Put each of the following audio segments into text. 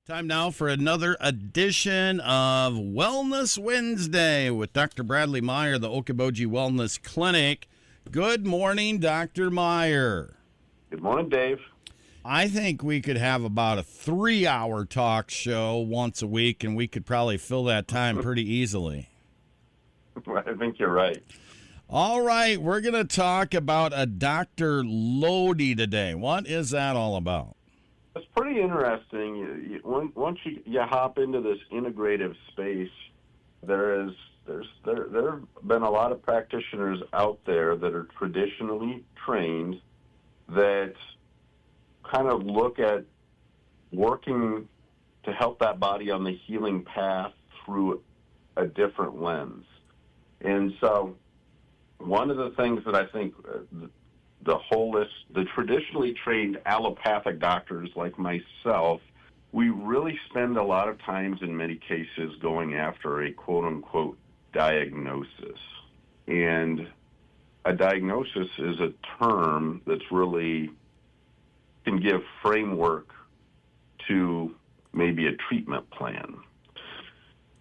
Time now for another edition of Wellness Wednesday with Dr. Bradley Meyer, the Okoboji Wellness Clinic. Good morning, Dr. Meyer. Good morning, Dave. I think we could have about a 3-hour talk show once a week, and we could probably fill that time pretty easily. I think you're right. All right, we're going to talk about a Dr. Lodi today. What is that all about? It's pretty interesting. Once you hop into this integrative space, there have been a lot of practitioners out there that are traditionally trained that kind of look at working to help that body on the healing path through a different lens. And so one of the things that I think the traditionally trained allopathic doctors like myself, we really spend a lot of times in many cases going after a quote-unquote diagnosis. And a diagnosis is a term that's really can give framework to maybe a treatment plan.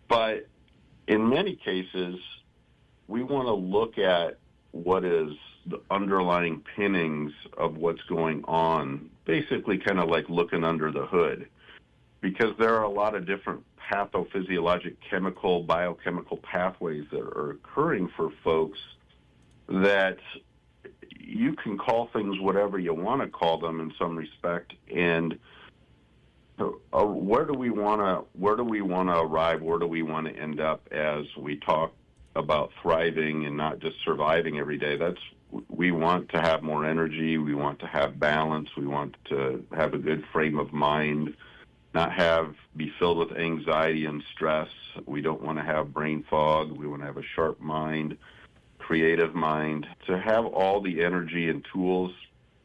But in many cases, we want to look at what is the underlying pinnings of what's going on, basically kind of like looking under the hood, because there are a lot of different pathophysiologic, biochemical pathways that are occurring for folks that you can call things whatever you want to call them in some respect. And where do we want to arrive? Where do we want to end up as we talk about thriving and not just surviving every day? We want to have more energy. We want to have balance. We want to have a good frame of mind, not be filled with anxiety and stress. We don't want to have brain fog. We want to have a sharp mind, creative mind, to have all the energy and tools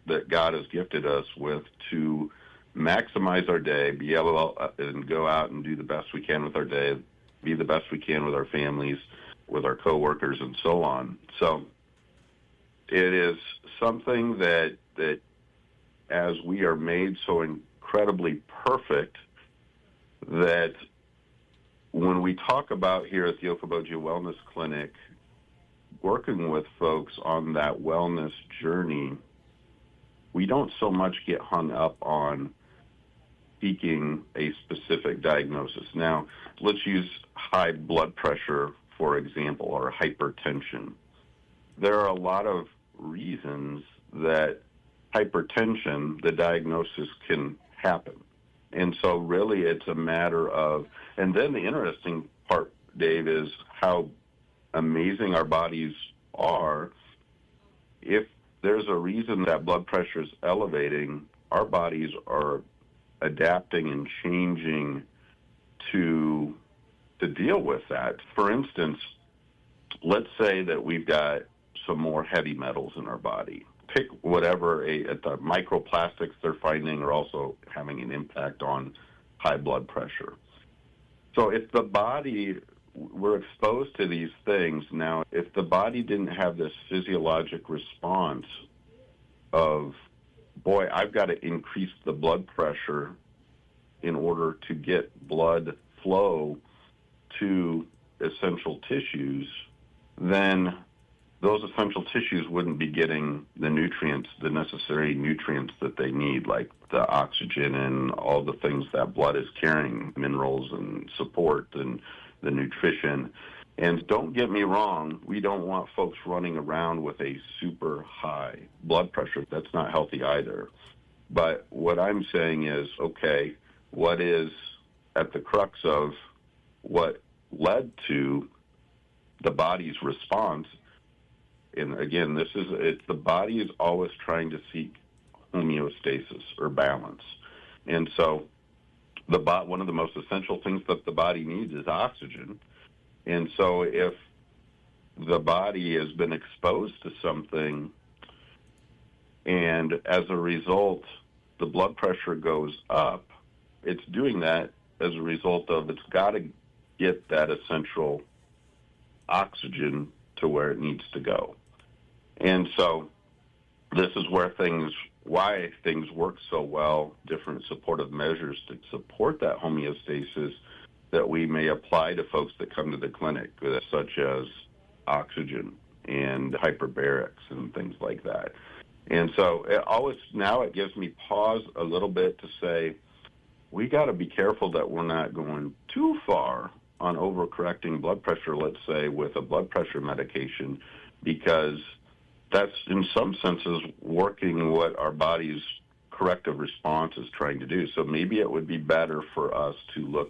that God has gifted us with to maximize our day, be able to go out and do the best we can with our day, be the best we can with our families, with our coworkers, and so on. So it is something that as we are made so incredibly perfect, that when we talk about here at the Okoboji Wellness Clinic, working with folks on that wellness journey, we don't so much get hung up on seeking a specific diagnosis. Now, let's use high blood pressure, for example, or hypertension. There are a lot of reasons that hypertension, the diagnosis, can happen. And so really it's a matter of, and then the interesting part, Dave, is how amazing our bodies are. If there's a reason that blood pressure is elevating, our bodies are adapting and changing to deal with that. For instance, let's say that we've got some more heavy metals in our body. Pick whatever, the microplastics they're finding are also having an impact on high blood pressure. So if the body, we're exposed to these things now, if the body didn't have this physiologic response of, boy, I've got to increase the blood pressure in order to get blood flow to essential tissues, then those essential tissues wouldn't be getting the necessary nutrients that they need, like the oxygen and all the things that blood is carrying, minerals and support and the nutrition. And don't get me wrong, we don't want folks running around with a super high blood pressure. That's not healthy either. But what I'm saying is, okay, what is at the crux of what led to the body's response? And again, the body is always trying to seek homeostasis or balance. And so one of the most essential things that the body needs is oxygen. And so if the body has been exposed to something and as a result the blood pressure goes up, it's doing that as a result of it's got to get that essential oxygen to where it needs to go. And so this is where things why things work so well, different supportive measures to support that homeostasis that we may apply to folks that come to the clinic, such as oxygen and hyperbarics and things like that. And so it gives me pause a little bit to say, we got to be careful that we're not going too far on overcorrecting blood pressure, let's say, with a blood pressure medication, because that's in some senses working what our body's corrective response is trying to do. So maybe it would be better for us to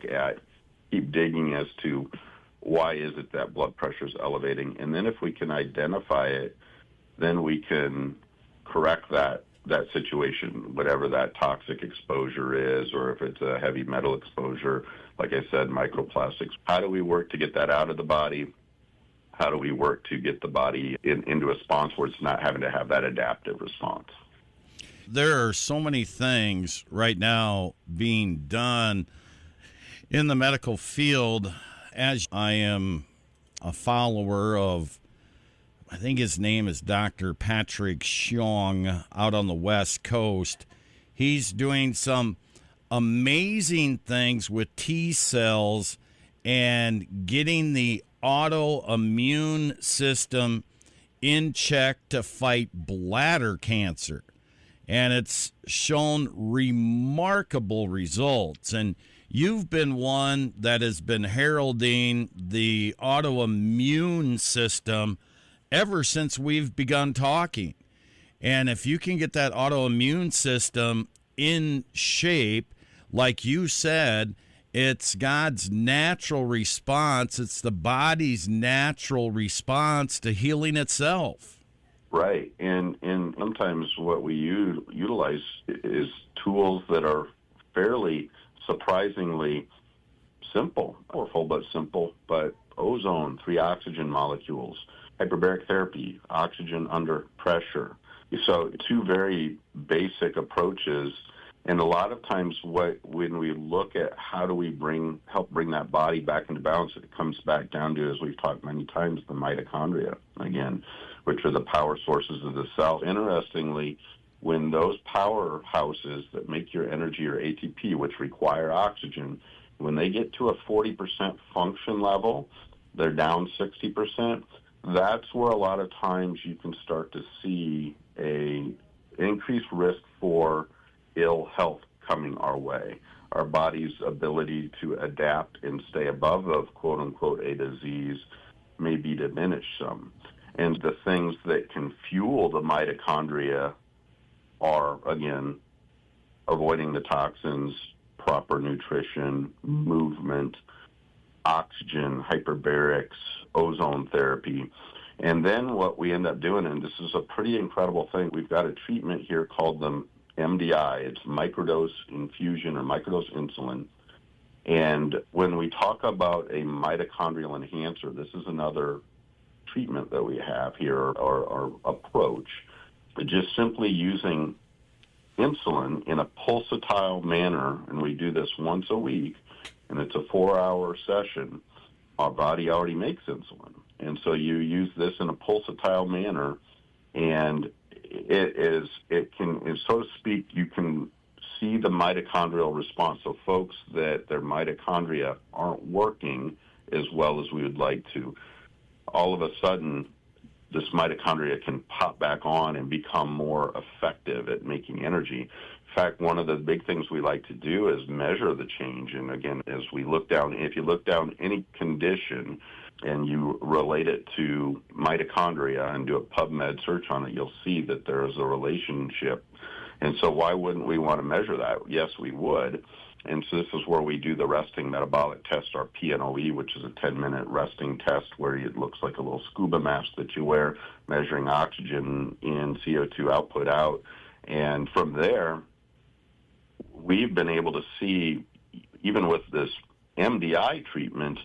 keep digging as to why is it that blood pressure is elevating. And then if we can identify it, then we can correct that situation, whatever that toxic exposure is, or if it's a heavy metal exposure, like I said, microplastics. How do we work to get that out of the body? How do we work to get the body into a response where it's not having to have that adaptive response? There are so many things right now being done in the medical field. As I am a follower of, I think his name is Dr. Patrick Xiong out on the West Coast. He's doing some amazing things with T cells and getting the autoimmune system in check to fight bladder cancer. And it's shown remarkable results. And you've been one that has been heralding the autoimmune system ever since we've begun talking. And if you can get that autoimmune system in shape, like you said, it's God's natural response. It's the body's natural response to healing itself. Right. And sometimes what we utilize is tools that are fairly surprisingly simple, powerful but simple, but ozone, 3 oxygen molecules, hyperbaric therapy, oxygen under pressure. So 2 very basic approaches. And a lot of times when we look at how do we help bring that body back into balance, it comes back down to, as we've talked many times, the mitochondria, again, which are the power sources of the cell. Interestingly, when those powerhouses that make your energy, or ATP, which require oxygen, when they get to a 40% function level, they're down 60%. That's where a lot of times you can start to see a increased risk for ill health coming our way. Our body's ability to adapt and stay above of quote unquote a disease may be diminished some. And the things that can fuel the mitochondria are, again, avoiding the toxins, proper nutrition, movement, oxygen, hyperbarics, ozone therapy. And then what we end up doing, and this is a pretty incredible thing, we've got a treatment here called the MDI. It's microdose infusion or microdose insulin. And when we talk about a mitochondrial enhancer, this is another treatment that we have here, or approach. Just simply using insulin in a pulsatile manner, and we do this once a week, and it's a 4-hour session. Our body already makes insulin. And so you use this in a pulsatile manner, and so to speak, you can see the mitochondrial response. So folks that their mitochondria aren't working as well as we would like to, all of a sudden, this mitochondria can pop back on and become more effective at making energy. In fact, one of the big things we like to do is measure the change. And again, as we look down, if you look down any condition and you relate it to mitochondria and do a PubMed search on it, you'll see that there is a relationship. And so why wouldn't we want to measure that? Yes, we would. And so this is where we do the resting metabolic test, our PNOE, which is a 10-minute resting test where it looks like a little scuba mask that you wear, measuring oxygen in, CO2 output out. And from there, we've been able to see, even with this MDI treatment,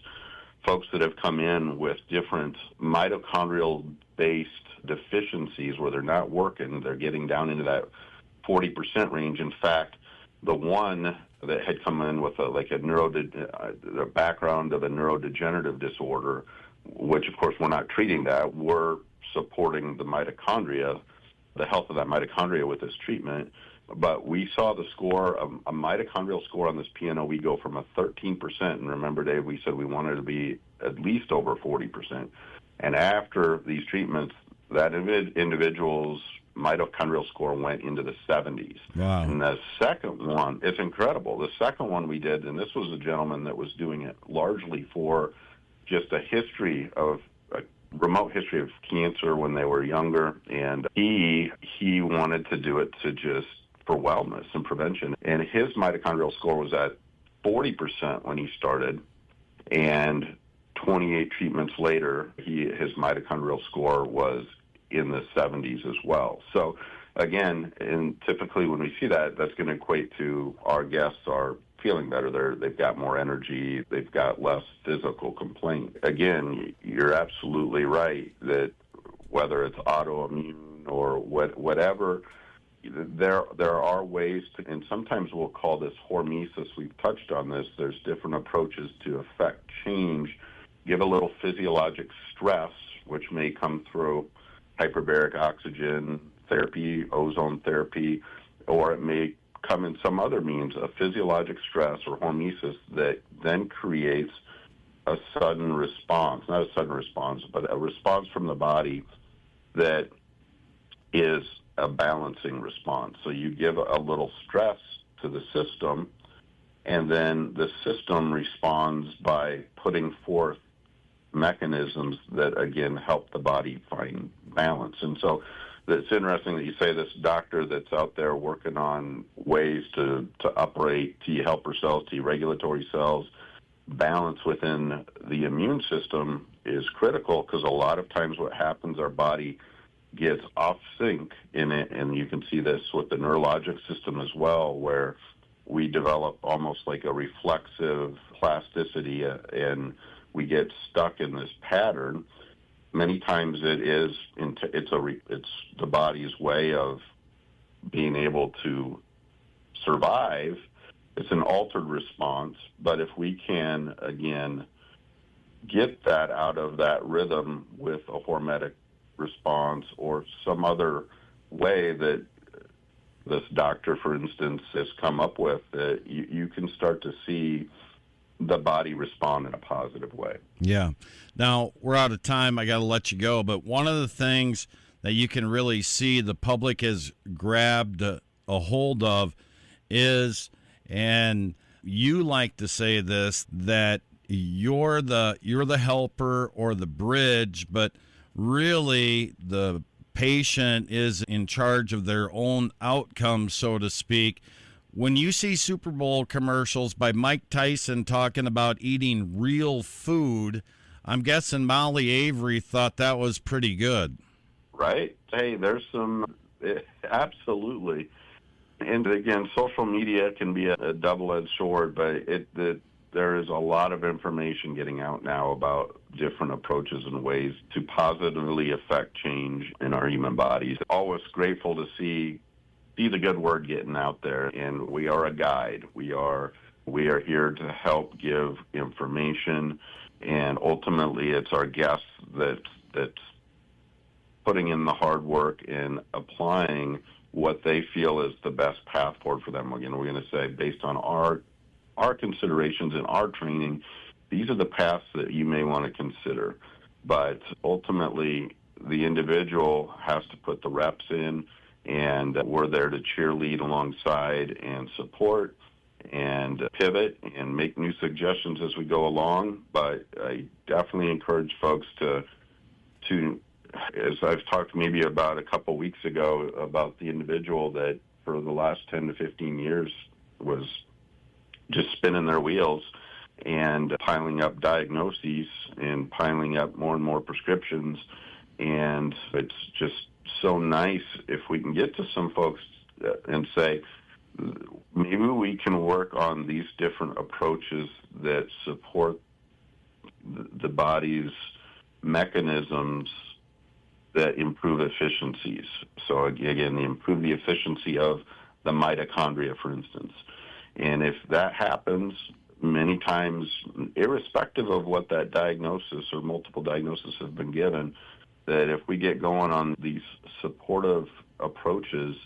folks that have come in with different mitochondrial-based deficiencies where they're not working, they're getting down into that 40% range. In fact, the one that had come in with the background of a neurodegenerative disorder, which of course we're not treating that, we're supporting the mitochondria the health of that mitochondria with this treatment. But we saw the score, a mitochondrial score on this PNO, go from a 13%, and remember, Dave, we said we wanted to be at least over 40%. And after these treatments, that individual's mitochondrial score went into the 70s. Wow. And the second one, it's incredible. The second one we did, and this was a gentleman that was doing it largely for just a remote history of cancer when they were younger, and he wanted to do it for wellness and prevention. And his mitochondrial score was at 40% when he started, and 28 treatments later, his mitochondrial score was in the 70s as well. So again, and typically when we see that, that's going to equate to our guests are feeling better. They've got more energy. They've got less physical complaint. Again, you're absolutely right that whether it's autoimmune or whatever, there are ways to, and sometimes we'll call this hormesis. We've touched on this. There's different approaches to affect change. Give a little physiologic stress, which may come through hyperbaric oxygen therapy, ozone therapy, or it may come in some other means of physiologic stress or hormesis that then creates a sudden response, not a sudden response, but a response from the body that is a balancing response. So you give a little stress to the system, and then the system responds by putting forth mechanisms that, again, help the body find balance. And so it's interesting that you say this doctor that's out there working on ways to uprate T helper cells, T regulatory cells, balance within the immune system is critical, because a lot of times what happens, our body gets off sync in it, and you can see this with the neurologic system as well, where we develop almost like a reflexive plasticity, and we get stuck in this pattern. Many times it's the body's way of being able to survive. It's an altered response, but if we can, again, get that out of that rhythm with a hormetic response or some other way that this doctor, for instance, has come up with, you can start to see the body respond in a positive way. Yeah. Now, we're out of time. I got to let you go. But one of the things that you can really see the public has grabbed a hold of is, and you like to say this, that you're the helper or the bridge, but really the patient is in charge of their own outcome, so to speak. When you see Super Bowl commercials by Mike Tyson talking about eating real food, I'm guessing Molly Avery thought that was pretty good. Right? Hey, there's absolutely. And again, social media can be a double-edged sword, but there is a lot of information getting out now about different approaches and ways to positively affect change in our human bodies. Always grateful to see the good word getting out there, and we are a guide. We are here to help give information, and ultimately it's our guests that's putting in the hard work and applying what they feel is the best path forward for them. Again, we're going to say, based on our considerations and our training, these are the paths that you may want to consider. But ultimately, the individual has to put the reps in, and we're there to cheerlead alongside and support and pivot and make new suggestions as we go along. But I definitely encourage folks to as I've talked maybe about a couple weeks ago about the individual that for the last 10 to 15 years was just spinning their wheels and piling up diagnoses and piling up more and more prescriptions. And it's just so nice if we can get to some folks and say, maybe we can work on these different approaches that support the body's mechanisms that improve efficiencies. So again, improve the efficiency of the mitochondria, for instance. And if that happens, many times, irrespective of what that diagnosis or multiple diagnoses have been given, that if we get going on these supportive approaches,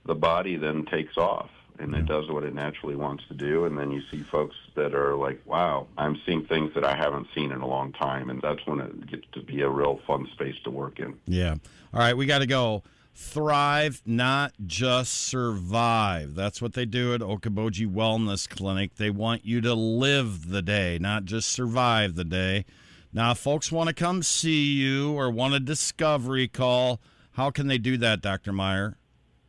the body then takes off and it does what it naturally wants to do. And then you see folks that are like, wow, I'm seeing things that I haven't seen in a long time. And that's when it gets to be a real fun space to work in. Yeah. All right, we got to go. Thrive, not just survive. That's what they do at Okoboji Wellness Clinic. They want you to live the day, not just survive the day. Now, if folks want to come see you or want a discovery call, how can they do that, Dr. Meyer?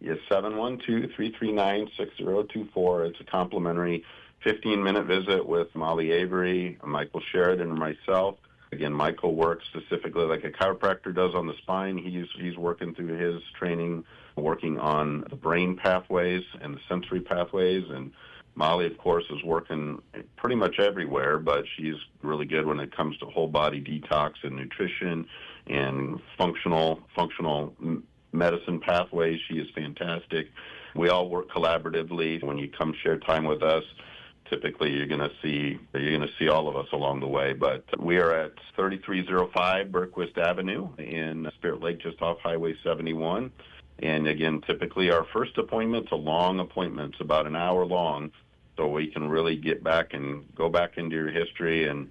Yes, 712-339-6024. It's a complimentary 15-minute visit with Molly Avery, Mychal Sheridan, and myself. Again, Mychal works specifically like a chiropractor does on the spine. He's working through his training, working on the brain pathways and the sensory pathways. And Molly, of course, is working pretty much everywhere, but she's really good when it comes to whole body detox and nutrition and functional medicine pathways. She is fantastic. We all work collaboratively. When you come share time with us, typically you're going to see all of us along the way. But we are at 3305 Berquist Avenue in Spirit Lake, just off Highway 71. And again, typically our first appointment's a long appointment. It's about an hour long, so we can really get back and go back into your history and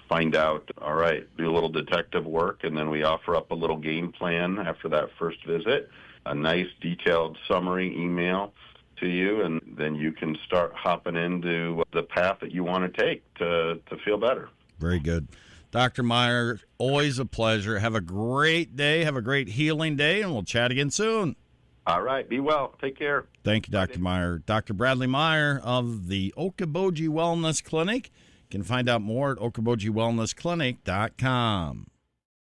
find out, all right, do a little detective work, and then we offer up a little game plan after that first visit, a nice detailed summary email to you, and then you can start hopping into the path that you want to take to feel better. Very good. Dr. Meyer, always a pleasure. Have a great day. Have a great healing day, and we'll chat again soon. All right. Be well. Take care. Thank you, Dr. Meyer. Dr. Bradley Meyer of the Okoboji Wellness Clinic. You can find out more at okobojiwellnessclinic.com.